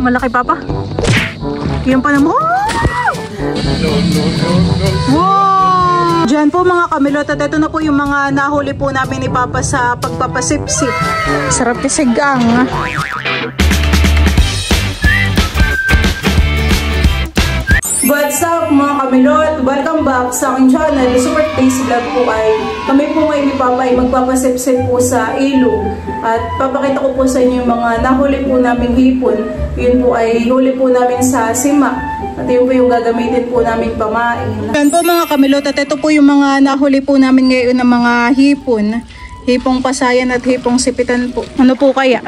Malaki papa. Yan pa naman. Wow! Diyan po mga kamilot at ito na po yung mga nahuli po namin ni Papa sa pagpapasipsip. Sarap kisigang. What's up mga kamilot? Welcome back sa aking channel. Super Tasty Vlog po ay kami po ngayon ni Papa ay magpapasipsip po sa ilog. At papakita ko po sa inyo yung mga nahuli po naming hipon. Yun po ay huli po namin sa sima. At yun po yung gagamitin po namin pamain. Yan po mga kamilot at ito po yung mga nahuli po namin ngayon ng mga hipon. Hipong pasayan at hipong sipitan po. Ano po kaya?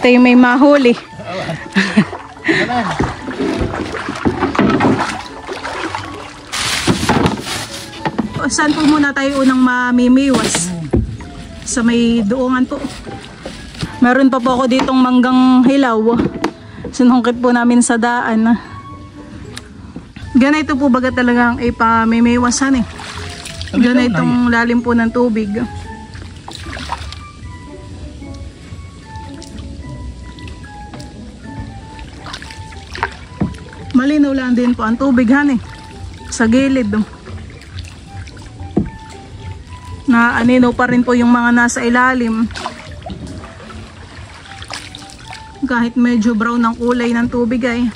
Tayo may mahuli. Saan po muna tayo unang mamimiwas? Sa may doongan po. Meron pa po ako ditong manggang hilaw. Sinungkit po namin sa daan. Ganito po baga talagang ipamimiwasan eh. Ganitong lalim po ng tubig. Malinaw lang din po ang tubig han eh. Sa gilid. Na anino pa rin po yung mga nasa ilalim. Kahit medyo brown ang kulay ng tubig ay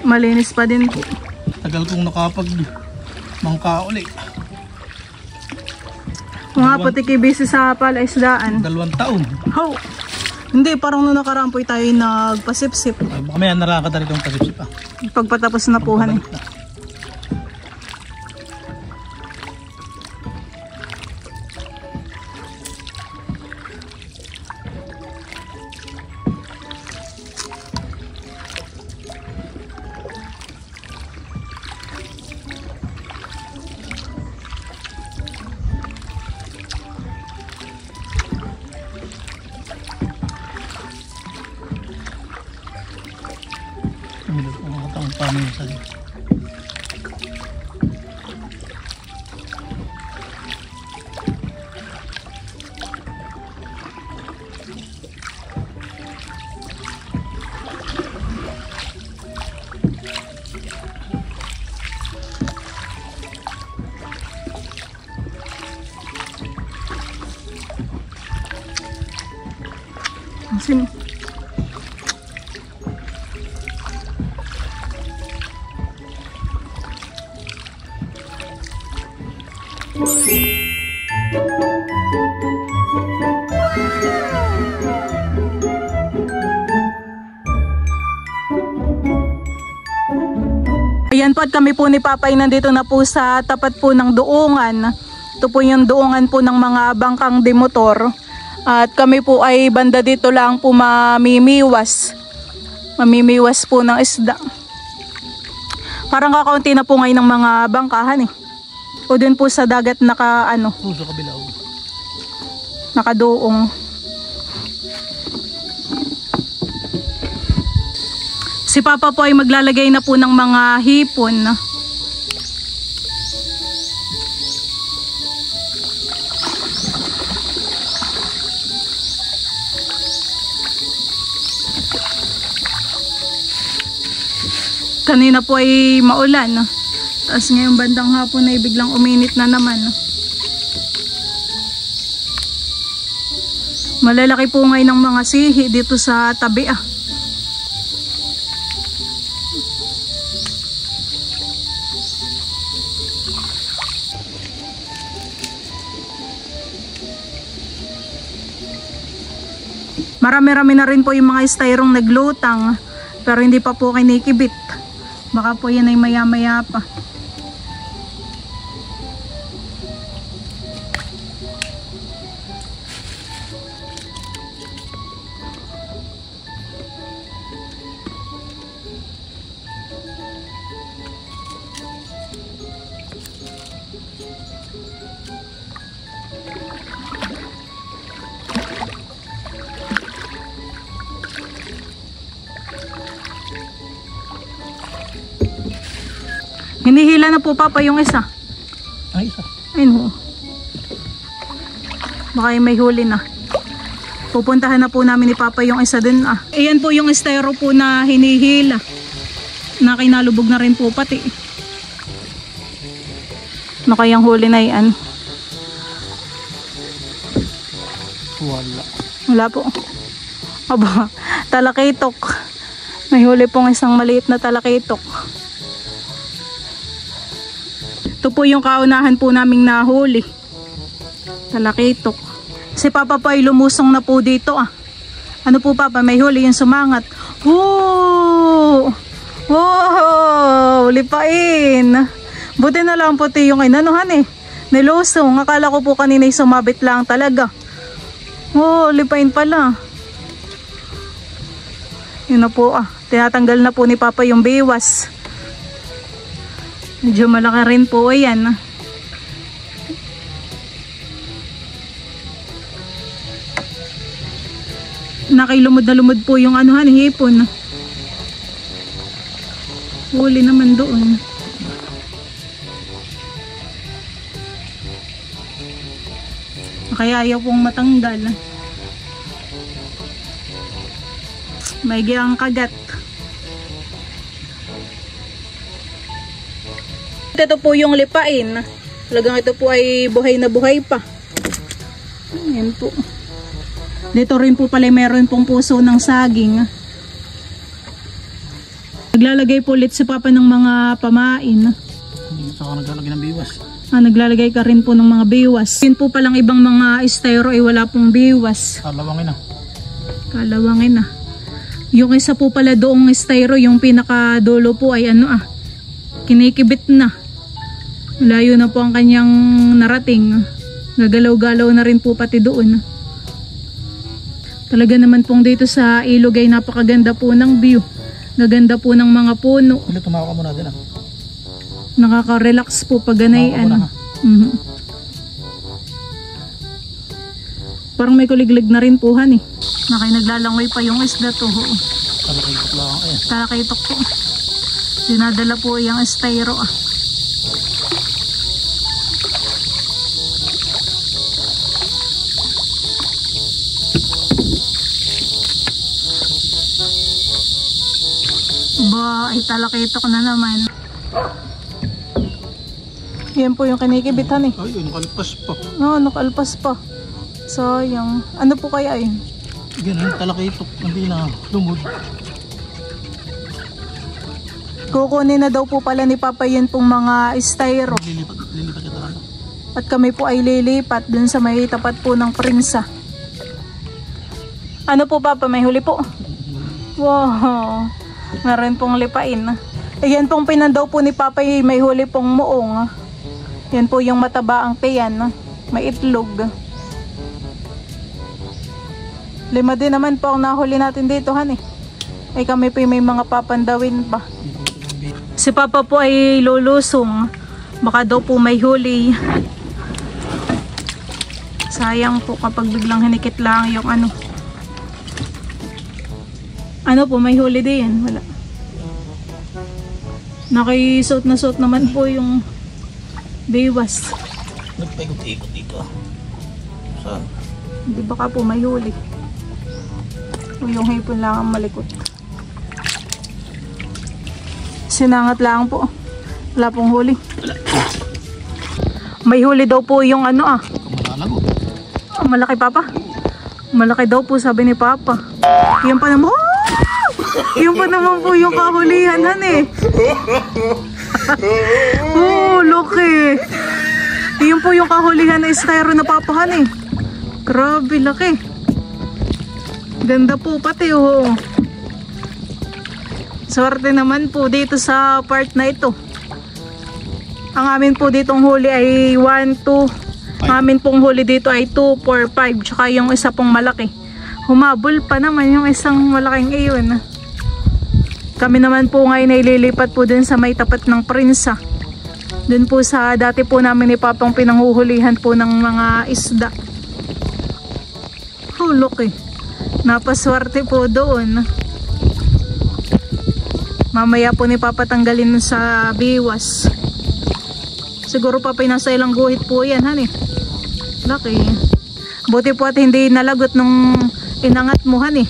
malinis pa din po. Tagal kong nakapag mangka uli. Mga putiki busy sa palaisdaan. 2 taon. Oh, hindi, parang nung nakarampoy tayo nagpasipsip. Baka may narakad na rin itong pasipsip ah. Pagpatapos na po han eh. Sini. Ayan po at kami po ni Papa ay nandito na po sa tapat po ng doongan. Ito po yung doongan po ng mga bangkang demotor. At kami po ay banda dito lang po mamimiwas. Mamimiwas po ng isda. Parang kakaunti na po ngayon ng mga bangkahan eh. O dun po sa dagat naka ano. Sa kabila. Nakadoong. Si Papa po ay maglalagay na po ng mga hipon. Kanina po ay maulan. Tapos ngayong bandang hapon ay biglang uminit na naman. Malalaki po ngayon ng mga sihi dito sa tabi ah. Marami-rami na rin po yung mga styrong naglutang. Pero hindi pa po kinikibit. Baka po yan ay maya-maya pa. Hinihila na po Papa yung isa. Ay, isa. Ayun ho. Baka may huli na. Pupuntahan na po namin ni Papa yung isa din. Ayan po yung estero po na hinihila. Na kinalubog na rin po pati. Ano kayang huli na yan? Wala po. Aba, talakitok. May huli pong isang maliit na talakitok. Ito po yung kaunahan po naming nahuli. Talakitok. Si Papa po ay lumusong na po dito. Ano po Papa? May huli yung sumangat. Woo! Wow! Lipain! Buti na lang puti yung inanuhan nilusong. Akala ko po kanina sumabit lang talaga. Oh, lipain pala. Yun na po tinatanggal na po ni Papa yung biwas. Medyo malaki rin po yan. Nakilumod na lumod po yung hipon. Huli naman doon. Kaya ayaw pong matanggal. May giyang kagat. Ito po yung lipain. Talagang ito po ay buhay na buhay pa. Ayan po. Dito rin po pala meron pong puso ng saging. Naglalagay po ulit si Papa ng mga pamain. Saka naglalagay ng biwas. Naglalagay ka rin po ng mga biwas. Yun po palang ibang mga estero ay wala pong biwas. Kalawangin na. Kalawangin na. Yung isa po pala doong estero, yung pinakadulo po ay kinikibit na. Malayo na po ang kanyang narating. Nagalaw-galaw na rin po pati doon. Talaga naman pong dito sa ilog ay napakaganda po ng view. Naganda po ng mga puno. Ulit tumawa ka muna din Nakaka-relax po pag ganayan. Parang may kuliglig na rin po naglalangoy pa yung isda to. Talakitok lang. Talakitok po. Dinadala po yung estero. Ba, ay talakitok na naman. Yan po yung kinikibitan Ay, nakalpas pa. Nakalpas pa. Sayang. Ano po kaya yun? Ganun, talakitok. Hindi na lumod. Kukunin na daw po pala ni Papa yun pong mga estero. Lilipat kita lang. At kami po ay lilipat dun sa may tapat po ng prinsa. Ano po Papa? May huli po? Wow! Meron pong lipain. Ayan pong pinandaw po ni Papa may huli pong muong. Yan po yung mataba ang tiyan. May itlog. 5 din naman po ang nahuli natin dito ay kami po may mga papandawin pa. Si Papa po ay lulusong. Baka daw po may huli. Sayang po kapag biglang hinikit lang yung ano po, may huli din. Wala. Nakisuot na suot naman po yung biwas. Nagpaikot-ikot dito. Saan? Hindi baka po may huli. O yung hipon lang ang malikot. Sinangat lang po. Wala pong huli. May huli daw po yung Malalago. Malaki Papa. Malaki daw po sabi ni Papa. Yan pa naman. Yung pa naman po yung kahulihan laki. Yung po yung kahulihan na estero na papahan Grabe laki. Ganda po pati Swerte naman po dito sa part na ito. Ang amin po ditong huli ay 1, 2. Ang amin pong huli dito ay 2, 4, 5. Tsaka yung isa pong malaki. Humabol pa naman yung isang malaking iyon. Kami naman po ngayon ay lilipat po dun sa may tapat ng prinsa. Dun po sa dati po namin ni Papang pinanghuhulihan po ng mga isda. Laki. Napaswerte po doon. Mamaya po ni Papa tanggalin sa biwas. Siguro pa pinasa ilang guhit po yan Laki. Buti po at hindi nalagot nung Inangat muhan eh.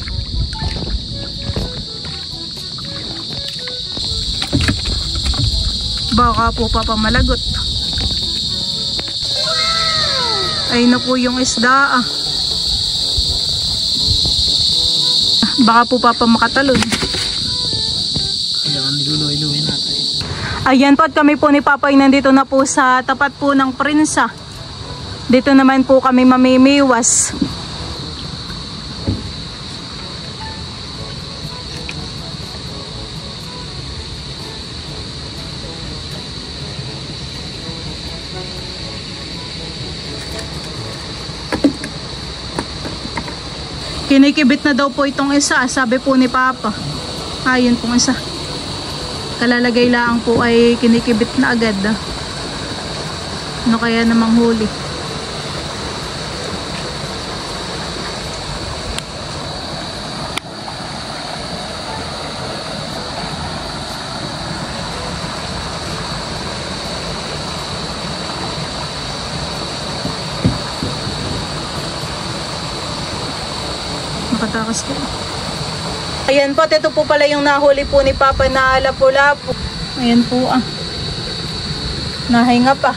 Baka po papamalagot. Ay na po yung isda ah. Baka po papamakatalon. Kailangan niluluwi-luwi natin. Ayan po at kami po ni Papa ay nandito na po sa tapat po ng Prinsa. Dito naman po kami mamimiwas. Kinikibit na daw po itong isa, sabi po ni Papa. Ayun pong isa. Kalalagay lang po ay kinikibit na agad. Ano kaya namang huli? Nakatakas po. Ayan po, ito po pala yung nahuli po ni Papa na lapu-lapu. Ayan po ah. Nahinga pa.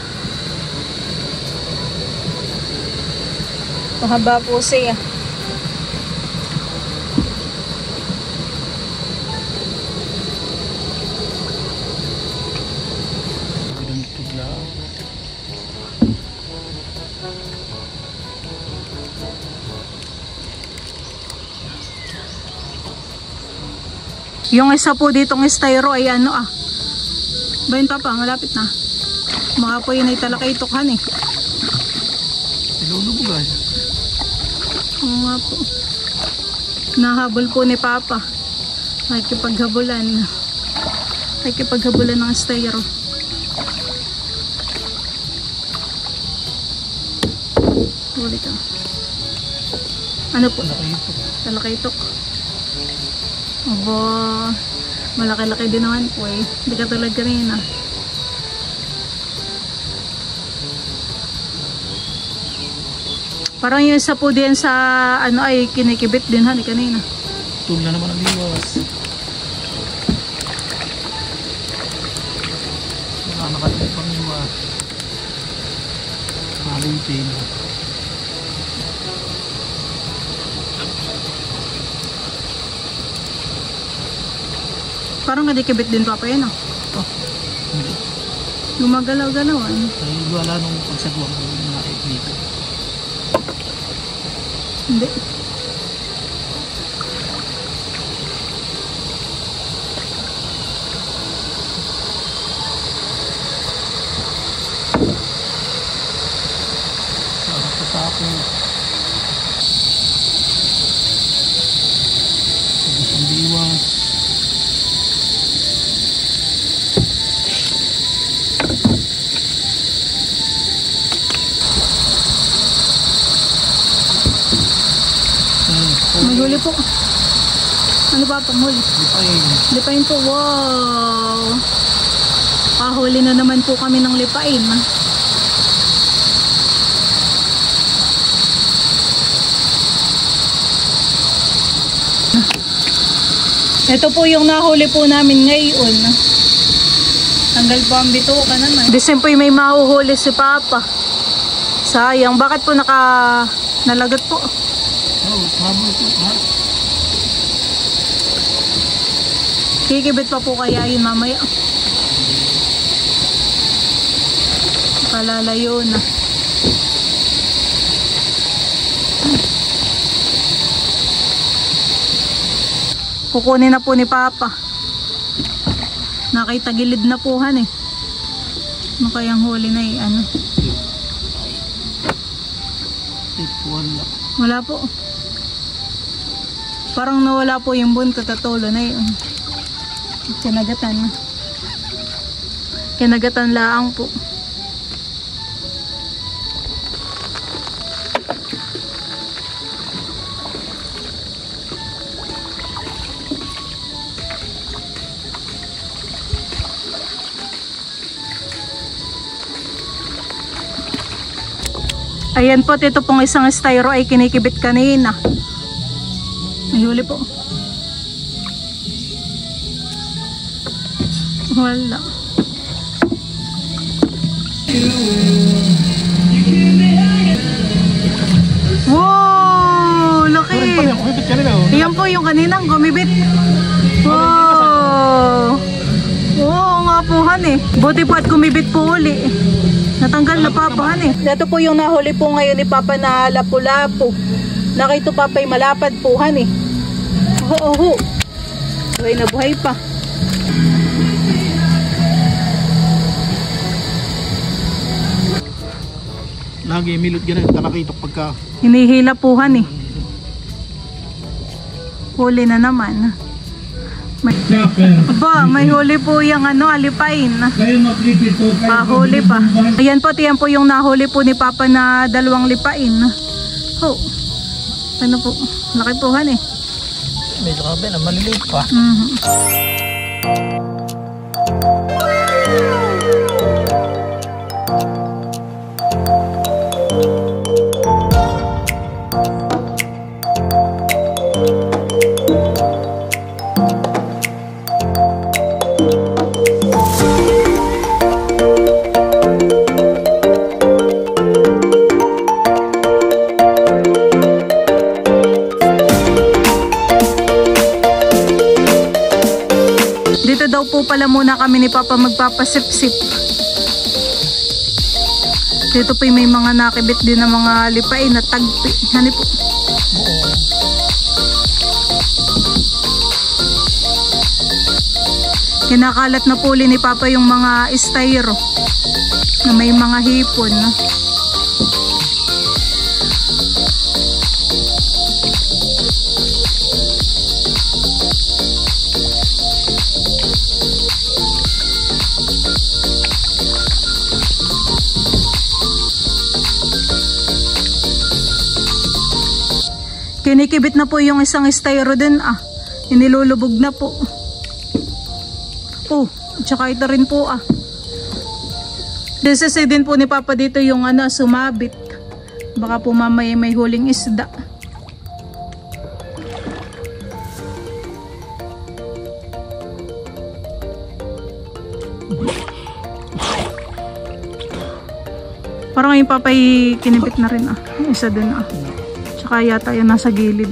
Mahaba po siya. Yung isa po ditong styro ay ano ah. Bayan Papa, malapit na. Mga po yun ay talakay-tukhan eh. Ilulubog ay. Oo nga po. Nahabol po ni Papa. Nakikipaghabulan. Nakikipaghabulan ng styro. Ulit ah. Ano po? Talakay-tuk. Aba, malaki-laki din naman po eh. Hindi katulad kanina. Parang yung isa po din sa ano ay kinikibit din ha ni kanina. Tul na naman ang liwas. Nakakalimutan pang liwas. Malitin. Parang kadikibit din Papa yan ah. Oh, hindi. Gumagalaw-galaw ah. Ay, wala nung pagsagwang ng mga dito. Hindi. Sarap pa ako. Sabos ang diwas. May huli po. Ano ba pang huli? Lipain. Lipain po. Wow! Kahuli na naman po kami ng lipain. Ito po yung nahuli po namin ngayon. Tanggal po ang bituka naman. Disimpoy may mahuhuli si Papa. Sayang. Bakit po nalagot po? Oh, habol po. Kikibit pa po kaya yun mamaya. Kalalayo na. Kukunin na po ni Papa. Nakitagilid na po han eh. Ano kayang huli na eh? Ano? Wala po. Parang nawala po yung bun katatulo na yun. Kinagatan. Kinagatan laang po. Ayan po, ito pong isang styro ay kinikibit kanina. May huli po. Wala. Wow! Laki! Yan po yung kaninang gumibit. Wow! Oo nga po han eh. Buti po at kumibit po uli. Natanggal na papahan eh. Ito po yung nahuli po ngayon ni Papa na lapu-lapu. Nakito Papa'y malapad po han eh. Oo. Buhay na buhay pa. Lagi milot ganun, tanakitok pagka Hinihila po han eh. Huli na naman. May huli po yung alipain. Huli pa. Ayan po, tiyan po yung nahuli po ni Papa na 2 lipain. Oh. Ano po? Laki po han eh. medyo kabe na maliliit pa. Dito daw po pala muna kami ni Papa magpapasip-sip. Dito po may mga nakibit din ng mga lipain na tagpi. Hani po. Kinakalat na po ni Papa yung mga styro na may mga hipon. Kinikibit na po yung isang styro din inilulubog na po. Oh, tsaka ito rin po Desisi din po ni Papa dito yung sumabit. Baka po mamaya may huling isda. Parang yung Papa kinibit na rin isa din Tsaka yata yan nasa gilid.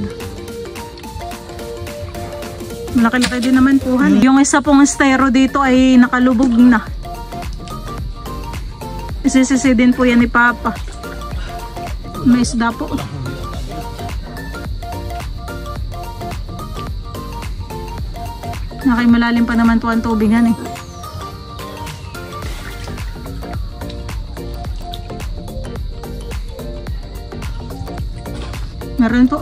Malaki-laki din naman po Yung isa pong styro dito ay nakalubog na. Isisisi din po yan ni Papa. May isda po. Malalim pa naman po ang tubigan Meron po.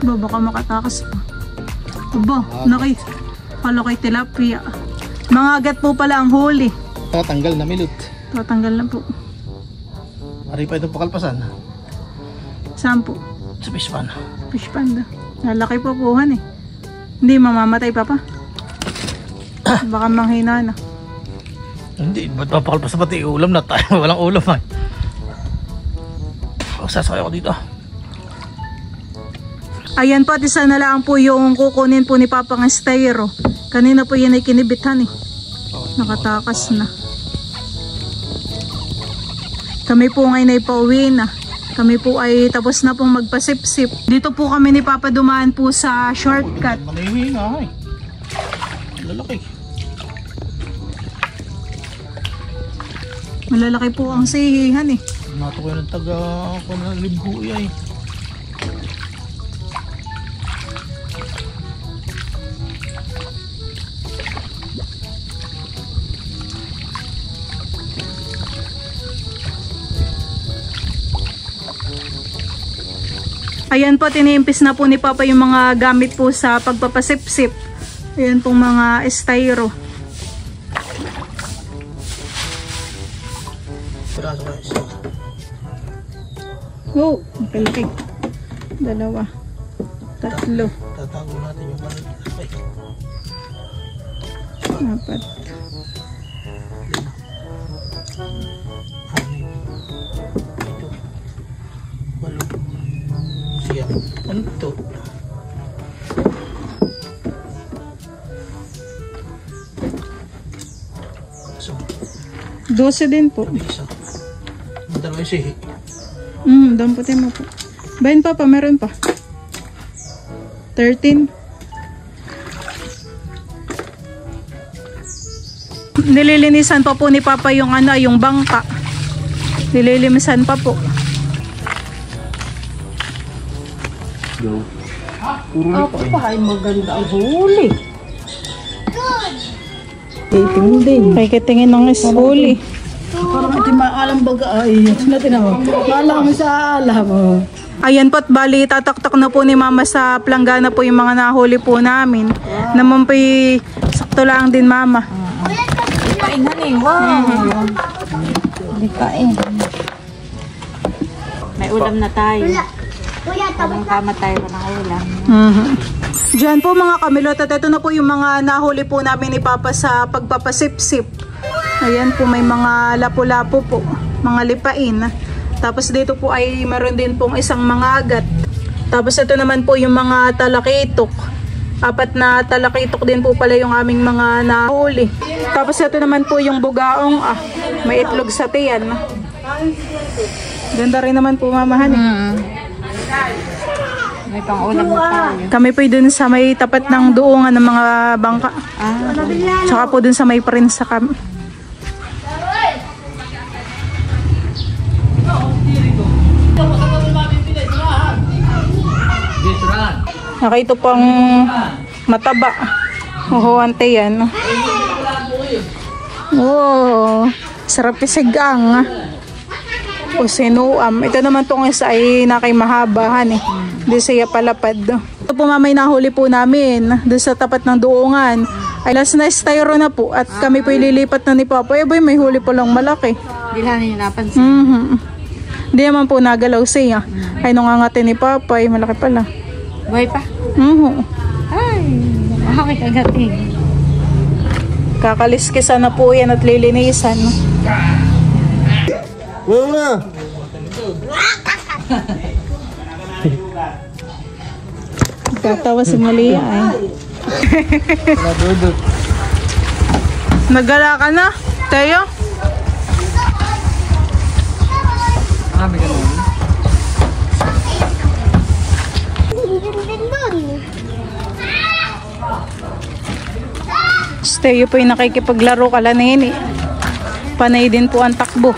Baka makatakas pa. Palaki tilapia. Mga agat po pala ang huli. Tatanggal na milot. Tatanggal na po. Ari pa itong pakalpasan. Saan po? Sa fish pan. Fish pan lalaki po puhan Hindi mamamatay Papa. Baka manghina na. Hindi, ba't papakalpas pati ulam na tayo? Walang ulam Sasakay ako dito. Ayan po, isa na lang po yung kukunin po ni Papa ng styro. Kanina po yan ay kinibithan Nakatakas na. Kami po ngayon ay pauwi na. Kami po ay tapos na pong magpasip-sip. Dito po kami ni Papa dumaan po sa shortcut. Manihina Malalaki. Malalaki po ang sihihan Nato ko ng taga ako ng libgo Ayan po, tiniimpis na po ni Papa yung mga gamit po sa pagpapasip-sip. Ayan pong mga styro. Oh, malaki. 2, 3. Tatago natin yung balik. 4. Ano to? So, 12 din po. isa. Dalawa yung sihi. Damputin mo po. Bayan pa, meron pa. 13. Nililinisan pa po ni Papa yung yung bangka. Nililinisan pa po. Go. Ako pa ay maganda ang huli. Dating din. Kaya kitingin ng huli. Parang ito maalam baga ay. Natin ako. Maalam sa alam. Ayan po, at bali tataktak na po ni Mama sa planggana po yung mga nahuli po namin. Naman po sakto lang din, Mama. Kain na ni. Wow. Kain. May ulam na tayo. Tamang kama tayo ng ulam. Diyan po mga kamilot, at ito na po yung mga nahuli po namin ni Papa sa pagpapasip-sip. Ayan po, may mga lapu-lapu po, mga lipain. Tapos dito po ay meron din pong isang mga agat. Tapos ito naman po yung mga talakitok. 4 na talakitok din po pala yung aming mga nahuli. Tapos ito naman po yung bugaong may itlog sa tiyan. Ganda rin naman po, mamahan. May pang-ulam na tayo. Kami po dun sa may tapat ng duungan ng mga bangka. Tsaka po dun sa may prinsa kami. Ito pang mataba. Ante yan. Oh, sarap isigang. O sinuam. Ito naman tong isa ay nakay mahabahan eh. Hindi siya palapad. Ito po mamay nahuli po namin doon sa tapat ng duungan. Ay last na styro na po at kami po ililipat na ni Papa. Eh boy, may huli po lang malaki. Hindi lang niyo napansin. Hindi naman po nagalaw siya. Ay nung angatin ni Papa ay malaki pala. Buhay pa? Ay, makakikagating. Kakaliskisan na po yan at lilinisan. Wala! Tatawa si Malia ay. Nagala ka na, Teo? Teo po yung nakikipaglaro kalanin eh. Panay din po ang takbo.